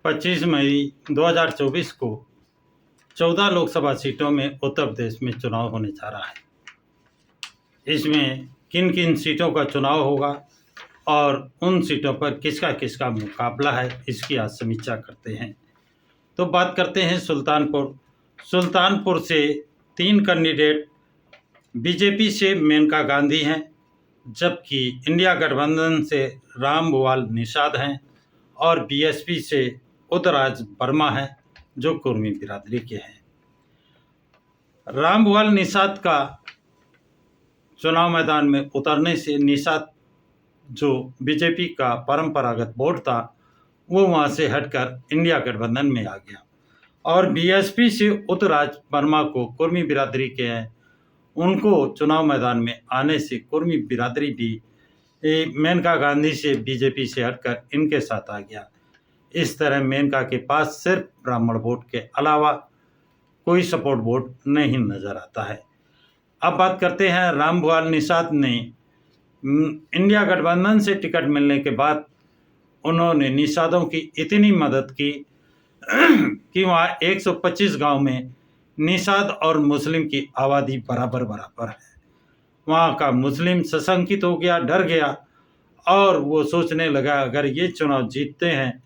25 मई 2024 को 14 लोकसभा सीटों में उत्तर प्रदेश में चुनाव होने जा रहा है। इसमें किन किन सीटों का चुनाव होगा और उन सीटों पर किसका किसका मुकाबला है, इसकी आज समीक्षा करते हैं। तो बात करते हैं सुल्तानपुर से 3 कैंडिडेट बीजेपी से मेनका गांधी हैं, जबकि इंडिया गठबंधन से रामभुवाल निषाद हैं और बीएसपी से उदयराज वर्मा हैं जो कुर्मी बिरादरी के हैं। रामभुवाल निषाद का चुनाव मैदान में उतरने से निषाद जो बीजेपी का परंपरागत वोट था वो वहां से हटकर इंडिया गठबंधन में आ गया और बीएसपी से उदयराज वर्मा को कुर्मी बिरादरी के हैं, उनको चुनाव मैदान में आने से कुर्मी बिरादरी भी मेनका गांधी से बीजेपी से हटकर इनके साथ आ गया। इस तरह मेनका के पास सिर्फ ब्राह्मण वोट के अलावा कोई सपोर्ट वोट नहीं नजर आता है। अब बात करते हैं रामभुवाल निषाद ने इंडिया गठबंधन से टिकट मिलने के बाद उन्होंने निषादों की इतनी मदद की कि वहाँ 125 गांव में निषाद और मुस्लिम की आबादी बराबर है। वहाँ का मुस्लिम सशंकित हो गया, डर गया और वो सोचने लगा अगर ये चुनाव जीतते हैं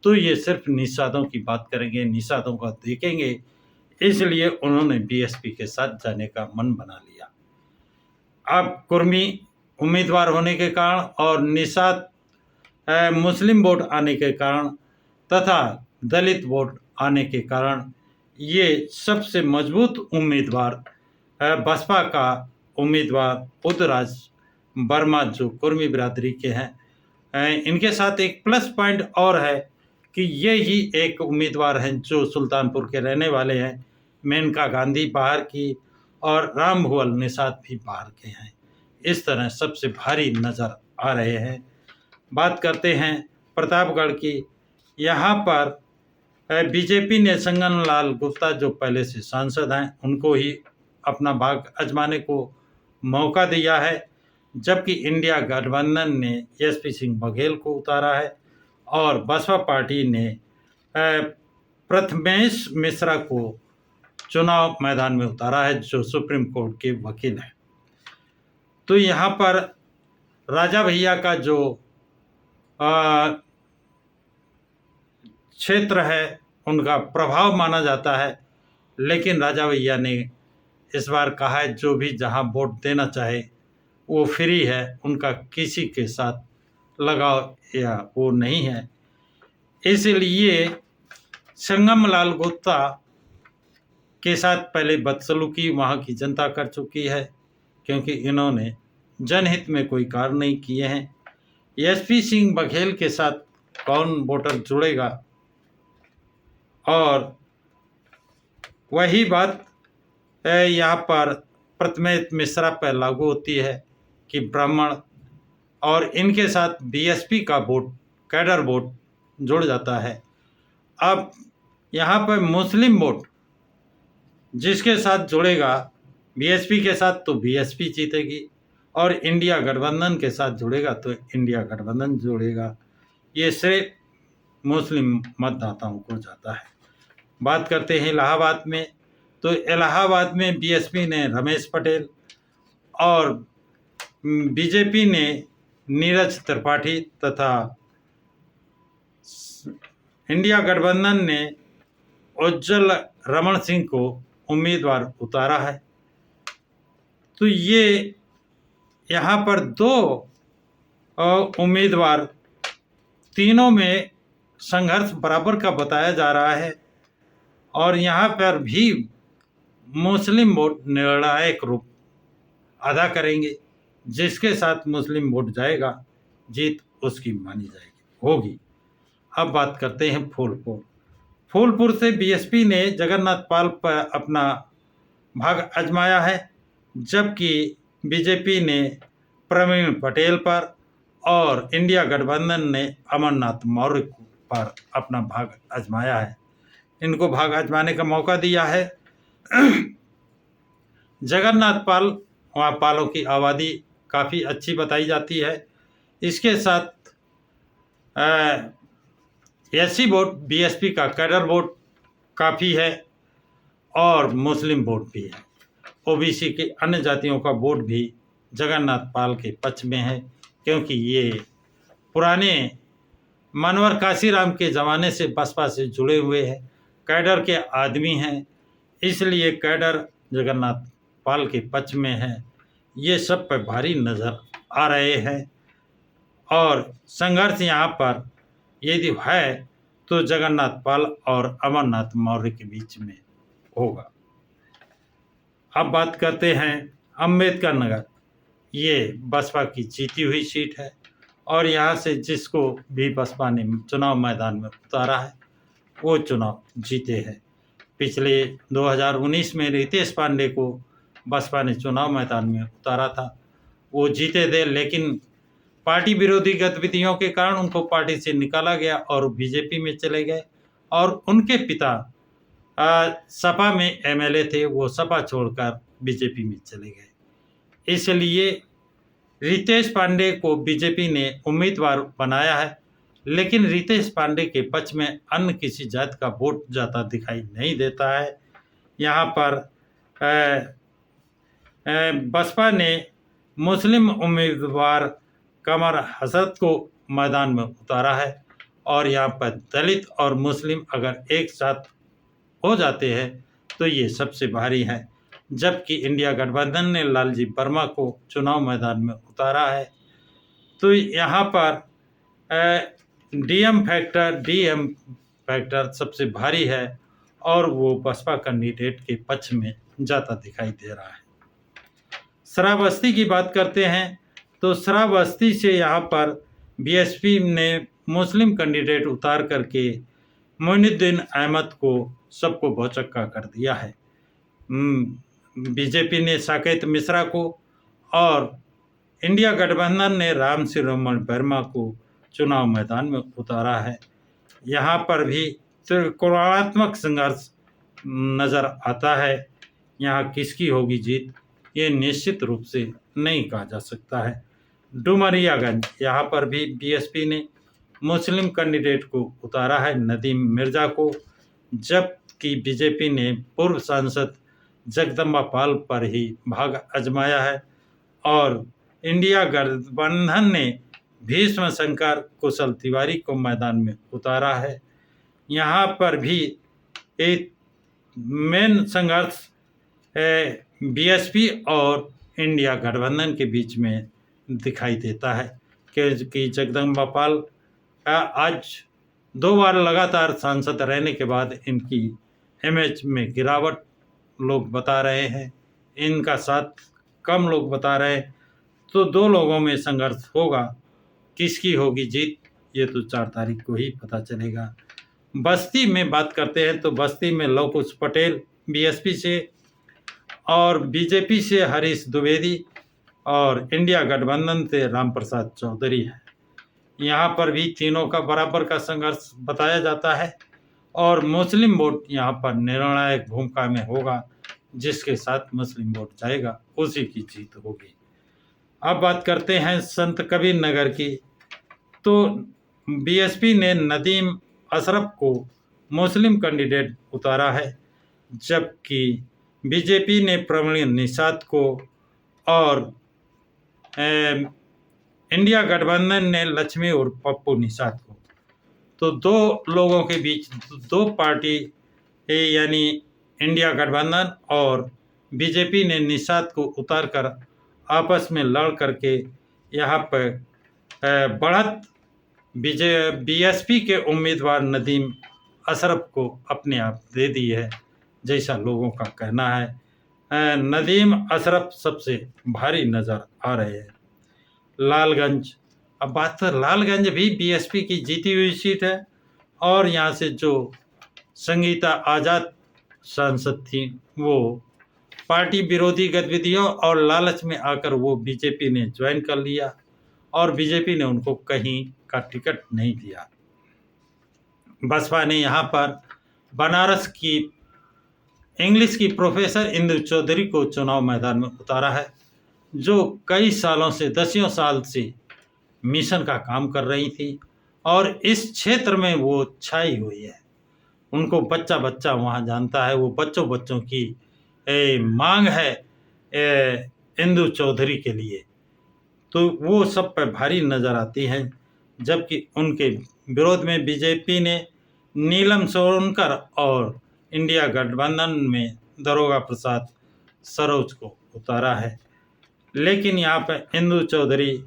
तो ये सिर्फ निषादों की बात करेंगे, निषादों का देखेंगे, इसलिए उन्होंने बीएसपी के साथ जाने का मन बना लिया। अब कुर्मी उम्मीदवार होने के कारण और निषाद मुस्लिम वोट आने के कारण तथा दलित वोट आने के कारण ये सबसे मजबूत उम्मीदवार बसपा का उम्मीदवार उदयराज वर्मा जो कुर्मी बिरादरी के हैं, इनके साथ एक प्लस पॉइंट और है कि ये ही एक उम्मीदवार हैं जो सुल्तानपुर के रहने वाले हैं। मेनका गांधी बाहर की और रामभुवाल निषाद भी बाहर के हैं। इस तरह सबसे भारी नज़र आ रहे हैं। बात करते हैं प्रतापगढ़ की। यहाँ पर बीजेपी ने संगन लाल गुप्ता जो पहले से सांसद हैं उनको ही अपना भाग आजमाने को मौका दिया है, जबकि इंडिया गठबंधन ने एसपी सिंह बघेल को उतारा है और बसपा पार्टी ने प्रथमेश मिश्रा को चुनाव मैदान में उतारा है जो सुप्रीम कोर्ट के वकील हैं। तो यहाँ पर राजा भैया का जो क्षेत्र है उनका प्रभाव माना जाता है, लेकिन राजा भैया ने इस बार कहा है जो भी जहां वोट देना चाहे वो फ्री है, उनका किसी के साथ लगाव या वो नहीं है। इसलिए संगम लाल गुप्ता के साथ पहले बदसलूकी वहाँ की जनता कर चुकी है क्योंकि इन्होंने जनहित में कोई कार्य नहीं किए हैं। एसपी सिंह बघेल के साथ कौन वोटर जुड़ेगा, और वही बात यहाँ पर प्रथमेश मिश्रा पर लागू होती है कि ब्राह्मण और इनके साथ बीएसपी का वोट, कैडर वोट जुड़ जाता है। अब यहाँ पर मुस्लिम वोट जिसके साथ जुड़ेगा बीएसपी के साथ तो बीएसपी जीतेगी और इंडिया गठबंधन के साथ जुड़ेगा तो इंडिया गठबंधन जुड़ेगा। ये सिर्फ मुस्लिम मतदाताओं को जाता है। बात करते हैं इलाहाबाद में। तो इलाहाबाद में बीएसपी ने रमेश पटेल और बीजेपी ने नीरज त्रिपाठी तथा इंडिया गठबंधन ने उज्जवल रमन सिंह को उम्मीदवार उतारा है। तो ये यहाँ पर 2 उम्मीदवार, तीनों में संघर्ष बराबर का बताया जा रहा है और यहाँ पर भी मुस्लिम वोट निर्णायक रूप अदा करेंगे। जिसके साथ मुस्लिम वोट जाएगा जीत उसकी मानी होगी। अब बात करते हैं फूलपुर से बीएसपी ने जगन्नाथ पाल पर अपना भाग आजमाया है, जबकि बीजेपी ने प्रवीण पटेल पर और इंडिया गठबंधन ने अमरनाथ मौर्य पर अपना भाग आजमाया है। इनको भाग आजमाने का मौका दिया है। जगन्नाथ पाल, वहाँ पालों की आबादी काफ़ी अच्छी बताई जाती है। इसके साथ एससी वोट बीएसपी का कैडर वोट काफ़ी है और मुस्लिम वोट भी है। ओबीसी के अन्य जातियों का वोट भी जगन्नाथ पाल के पक्ष में है, क्योंकि ये पुराने मनोहर काशीराम के ज़माने से बसपा से जुड़े हुए हैं, कैडर के आदमी हैं, इसलिए कैडर जगन्नाथ पाल के पक्ष में है। ये सब पर भारी नज़र आ रहे हैं और संघर्ष यहाँ पर यदि है तो जगन्नाथ पाल और अमरनाथ मौर्य के बीच में होगा। अब बात करते हैं अम्बेडकर नगर। ये बसपा की जीती हुई सीट है और यहाँ से जिसको भी बसपा ने चुनाव मैदान में उतारा है वो चुनाव जीते हैं। पिछले 2019 में रितेश पांडे को बसपा ने चुनाव मैदान में उतारा था, वो जीते थे, लेकिन पार्टी विरोधी गतिविधियों के कारण उनको पार्टी से निकाला गया और बीजेपी में चले गए और उनके पिता सपा में एमएलए थे, वो सपा छोड़कर बीजेपी में चले गए। इसलिए रितेश पांडे को बीजेपी ने उम्मीदवार बनाया है, लेकिन रितेश पांडे के पक्ष में अन्य किसी जात का वोट जाता दिखाई नहीं देता है। यहाँ पर बसपा ने मुस्लिम उम्मीदवार कमर हसद को मैदान में उतारा है और यहाँ पर दलित और मुस्लिम अगर एक साथ हो जाते हैं तो ये सबसे भारी है। जबकि इंडिया गठबंधन ने लालजी वर्मा को चुनाव मैदान में उतारा है, तो यहाँ पर डीएम फैक्टर सबसे भारी है और वो बसपा कैंडिडेट के पक्ष में जाता दिखाई दे रहा है। श्रावस्ती की बात करते हैं तो श्रावस्ती से यहाँ पर बीएसपी ने मुस्लिम कैंडिडेट उतार करके मोइनुद्दीन अहमद को सबको भौचक्का कर दिया है। बीजेपी ने साकेत मिश्रा को और इंडिया गठबंधन ने राम शिरोमणि वर्मा को चुनाव मैदान में उतारा है। यहाँ पर भी त्रिकोणात्मक संघर्ष नज़र आता है। यहाँ किसकी होगी जीत ये निश्चित रूप से नहीं कहा जा सकता है। डुमरियागंज, यहाँ पर भी बीएसपी ने मुस्लिम कैंडिडेट को उतारा है, नदीम मिर्जा को, जबकि बीजेपी ने पूर्व सांसद जगदम्बा पाल पर ही भाग आजमाया है और इंडिया गठबंधन ने भीष्म शंकर कुशल तिवारी को मैदान में उतारा है। यहाँ पर भी एक मेन संघर्ष बीएसपी और इंडिया गठबंधन के बीच में दिखाई देता है कि जगदम्बा पाल आज 2 बार लगातार सांसद रहने के बाद इनकी इमेज में गिरावट लोग बता रहे हैं, इनका साथ कम लोग बता रहे हैं, तो 2 लोगों में संघर्ष होगा। किसकी होगी जीत ये तो 4 तारीख को ही पता चलेगा। बस्ती में बात करते हैं तो बस्ती में लव कुश पटेल बीएसपी से और बीजेपी से हरीश द्विवेदी और इंडिया गठबंधन से रामप्रसाद चौधरी है। यहाँ पर भी तीनों का बराबर का संघर्ष बताया जाता है और मुस्लिम वोट यहाँ पर निर्णायक भूमिका में होगा। जिसके साथ मुस्लिम वोट जाएगा उसी की जीत होगी। अब बात करते हैं संत कबीर नगर की, तो बीएसपी ने नदीम अशरफ को मुस्लिम कैंडिडेट उतारा है, जबकि बीजेपी ने प्रवीण निषाद को और इंडिया गठबंधन ने लक्ष्मी और पप्पू निषाद को। तो 2 लोगों के बीच 2 पार्टी यानी इंडिया गठबंधन और बीजेपी ने निषाद को उतार कर आपस में लड़ करके यहाँ पर बढ़त बीएसपी के उम्मीदवार नदीम अशरफ को अपने आप दे दी है, जैसा लोगों का कहना है। नदीम अशरफ सबसे भारी नज़र आ रहे हैं। लालगंज, अब बात तो लालगंज भी बीएसपी की जीती हुई सीट है और यहाँ से जो संगीता आज़ाद सांसद थी वो पार्टी विरोधी गतिविधियों और लालच में आकर वो बीजेपी ने ज्वाइन कर लिया और बीजेपी ने उनको कहीं का टिकट नहीं दिया। बसपा ने यहाँ पर बनारस की इंग्लिश की प्रोफेसर इंदु चौधरी को चुनाव मैदान में उतारा है, जो कई सालों से 10 साल से मिशन का काम कर रही थी और इस क्षेत्र में वो छाई हुई है। उनको बच्चा बच्चा वहाँ जानता है। वो बच्चों बच्चों की मांग है इंदु चौधरी के लिए, तो वो सब पे भारी नज़र आती है। जबकि उनके विरोध में बीजेपी ने नीलम सोनकर और इंडिया गठबंधन में दरोगा प्रसाद सरोज को उतारा है। लेकिन यहाँ पे इंदु चौधरी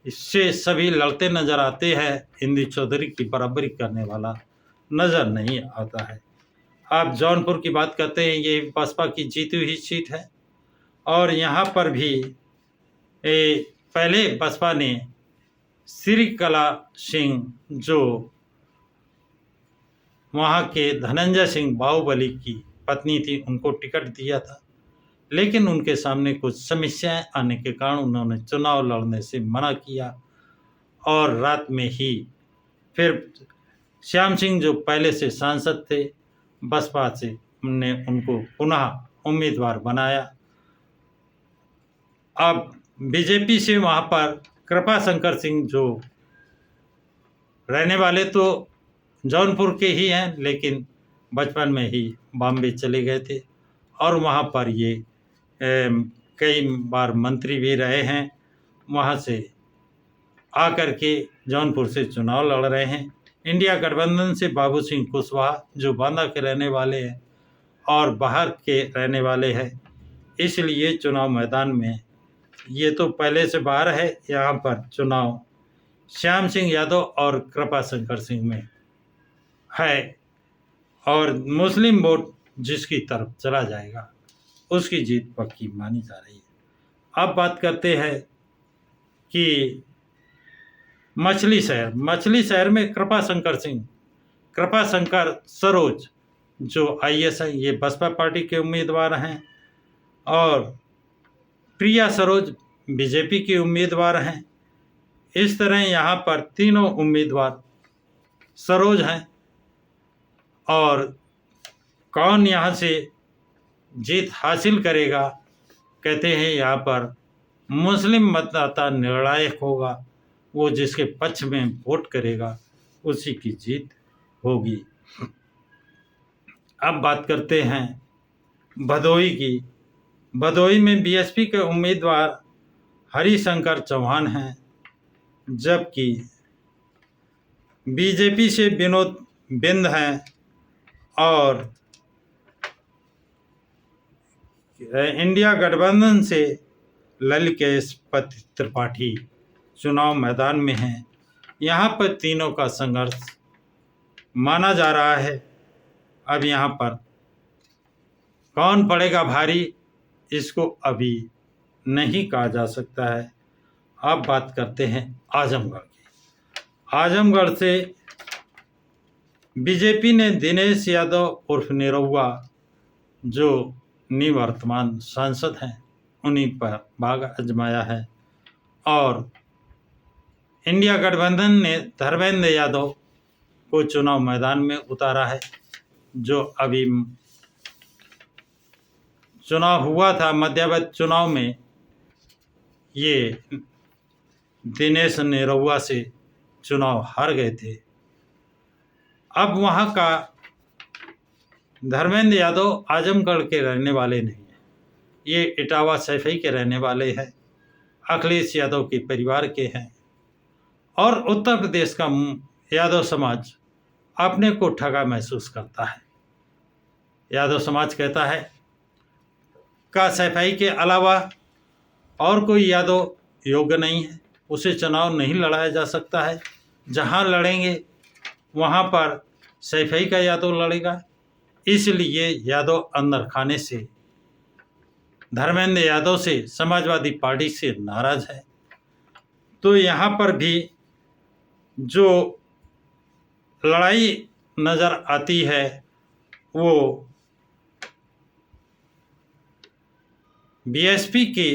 इससे सभी लड़ते नजर आते हैं। इंदु चौधरी की बराबरी करने वाला नजर नहीं आता है। आप जौनपुर की बात करते हैं, ये बसपा की जीती हुई सीट है और यहाँ पर भी पहले बसपा ने श्री कला सिंह जो वहाँ के धनंजय सिंह बाहुबली की पत्नी थी, उनको टिकट दिया था, लेकिन उनके सामने कुछ समस्याएं आने के कारण उन्होंने चुनाव लड़ने से मना किया और रात में ही फिर श्याम सिंह जो पहले से सांसद थे बसपा से, ने उनको पुनः उम्मीदवार बनाया। अब बीजेपी से वहाँ पर कृपा शंकर सिंह जो रहने वाले तो जौनपुर के ही हैं, लेकिन बचपन में ही बॉम्बे चले गए थे और वहाँ पर ये कई बार मंत्री भी रहे हैं। वहाँ से आकर के जौनपुर से चुनाव लड़ रहे हैं। इंडिया गठबंधन से बाबू सिंह कुशवाहा जो बांदा के रहने वाले हैं और बाहर के रहने वाले हैं, इसलिए चुनाव मैदान में ये तो पहले से बाहर है। यहाँ पर चुनाव श्याम सिंह यादव और कृपा शंकर सिंह में है और मुस्लिम वोट जिसकी तरफ चला जाएगा उसकी जीत पक्की मानी जा रही है। अब बात करते हैं कि मछली शहर में कृपा शंकर सरोज जो आईएएस है, ये बसपा पार्टी के उम्मीदवार हैं और प्रिया सरोज बीजेपी के उम्मीदवार हैं। इस तरह यहाँ पर तीनों उम्मीदवार सरोज हैं और कौन यहाँ से जीत हासिल करेगा, कहते हैं यहाँ पर मुस्लिम मतदाता निर्णायक होगा। वो जिसके पक्ष में वोट करेगा उसी की जीत होगी। अब बात करते हैं भदोही की। भदोही में बीएसपी के उम्मीदवार हरिशंकर चौहान हैं, जबकि बीजेपी से विनोद बिंद हैं और इंडिया गठबंधन से ललिकेश त्रिपाठी चुनाव मैदान में हैं। यहाँ पर तीनों का संघर्ष माना जा रहा है। अब यहाँ पर कौन पड़ेगा भारी, इसको अभी नहीं कहा जा सकता है। अब बात करते हैं आजमगढ़ की। आजमगढ़ से बीजेपी ने दिनेश यादव उर्फ निरहुआ जो निवर्तमान सांसद हैं उन्हीं पर भाग आजमाया है और इंडिया गठबंधन ने धर्मेंद्र यादव को चुनाव मैदान में उतारा है। जो अभी चुनाव हुआ था, मध्यावधि चुनाव में ये दिनेश निरहुआ से चुनाव हार गए थे। अब वहाँ का धर्मेंद्र यादव आजमगढ़ के रहने वाले नहीं हैं, ये इटावा सैफई के रहने वाले हैं, अखिलेश यादव के परिवार के हैं और उत्तर प्रदेश का यादव समाज अपने को ठगा महसूस करता है। यादव समाज कहता है का सैफई के अलावा और कोई यादव योग्य नहीं है, उसे चुनाव नहीं लड़ाया जा सकता है। जहाँ लड़ेंगे वहाँ पर सैफई का यादव लड़ेगा, इसलिए यादव अंदर खाने से धर्मेंद्र यादव से समाजवादी पार्टी से नाराज है। तो यहाँ पर भी जो लड़ाई नज़र आती है वो बीएसपी के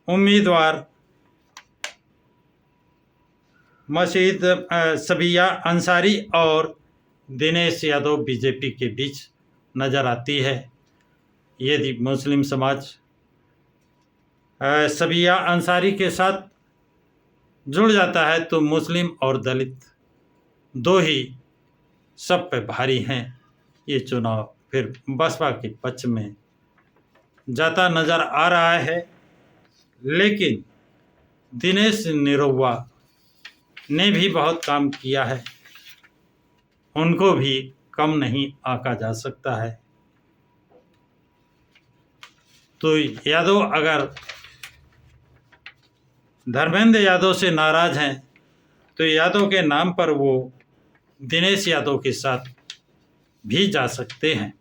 उम्मीदवार मशीद सबिया अंसारी और दिनेश यादव बीजेपी के बीच नज़र आती है। यदि मुस्लिम समाज सबिया अंसारी के साथ जुड़ जाता है तो मुस्लिम और दलित दो ही सब पे भारी हैं। ये चुनाव फिर बसपा के पक्ष में जाता नजर आ रहा है, लेकिन दिनेश निरहुआ ने भी बहुत काम किया है, उनको भी कम नहीं आंका जा सकता है। तो यादव अगर धर्मेंद्र यादव से नाराज हैं तो यादव के नाम पर वो दिनेश यादव के साथ भी जा सकते हैं।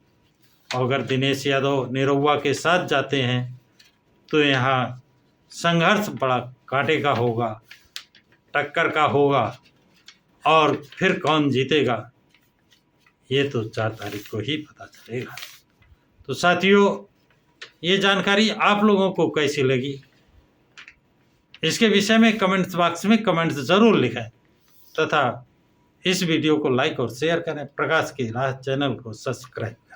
और अगर दिनेश यादव निरहुआ के साथ जाते हैं तो यहाँ संघर्ष बड़ा कांटे का होगा, टक्कर का होगा, और फिर कौन जीतेगा ये तो 4 तारीख को ही पता चलेगा। तो साथियों, ये जानकारी आप लोगों को कैसी लगी, इसके विषय में कमेंट्स बॉक्स में कमेंट्स ज़रूर लिखें तथा इस वीडियो को लाइक और शेयर करें। प्रकाश की राह चैनल को सब्सक्राइब करें।